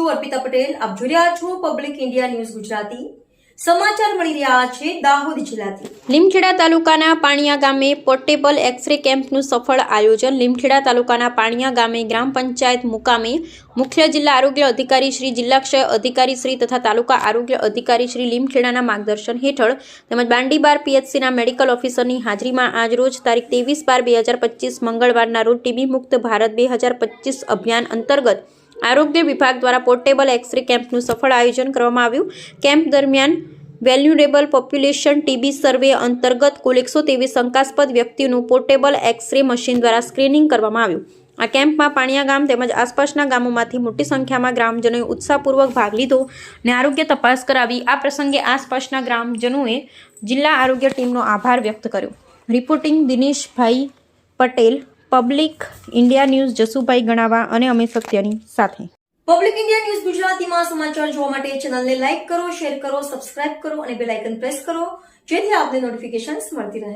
છું અર્પિતા પટેલ. આપ જોઈ રહ્યા છો પબ્લિક ઇન્ડિયા ન્યૂઝ ગુજરાતી. સમાચાર મળી રહ્યા છે દાહોદ જિલ્લાથી. લીમખેડા તાલુકાના પાણિયા ગામે પોર્ટેબલ એક્સ-રે કેમ્પનું સફળ આયોજન. લીમખેડા તાલુકાના પાણિયા ગામે ગ્રામ પંચાયત મુકામે મુખ્ય જિલ્લા આરોગ્ય અધિકારી શ્રી, જિલ્લા ક્ષય અધિકારી શ્રી તથા તાલુકા આરોગ્ય અધિકારી શ્રી લીમખેડાના માર્ગદર્શન હેઠળ તેમજ બાંડીબાર પીએચસીના મેડિકલ ઓફિસરની હાજરીમાં આજરોજ તારીખ 23/12/2025 મંગળવારના રોજ ટીબી મુક્ત ભારત 2025 અભિયાન અંતર્ગત આરોગ્ય વિભાગ દ્વારા પોર્ટેબલ એક્સ-રે કેમ્પનું સફળ આયોજન કરવામાં આવ્યું. કેમ્પ દરમિયાન વેલ્યુરેબલ પોપ્યુલેશન ટીબી સર્વે અંતર્ગત કુલ 123 શંકાસ્પદ વ્યક્તિઓનું પોર્ટેબલ એક્સ-રે મશીન દ્વારા સ્ક્રીનિંગ કરવામાં આવ્યું. આ કેમ્પમાં પાણિયા ગામ તેમજ આસપાસના ગામોમાંથી મોટી સંખ્યામાં ગ્રામજનોએ ઉત્સાહપૂર્વક ભાગ લીધો અને આરોગ્ય તપાસ કરાવી. આ પ્રસંગે આસપાસના ગ્રામજનોએ જિલ્લા આરોગ્ય ટીમનો આભાર વ્યક્ત કર્યો. Reporting Dineshbhai Patel, public India news, Jasubhai Ganava અને અમે સત્યની સાથે. પબ્લિક ઇન્ડિયા ન્યૂઝ ગુજરાતીમાં સમાચાર જોવા માટે ચેનલને લાઇક કરો, શેર કરો, સબસ્ક્રાઇબ કરો અને બેલ આઇકન પ્રેસ કરો, જેથી આપને નોટિફિકેશન્સ મળતી રહે.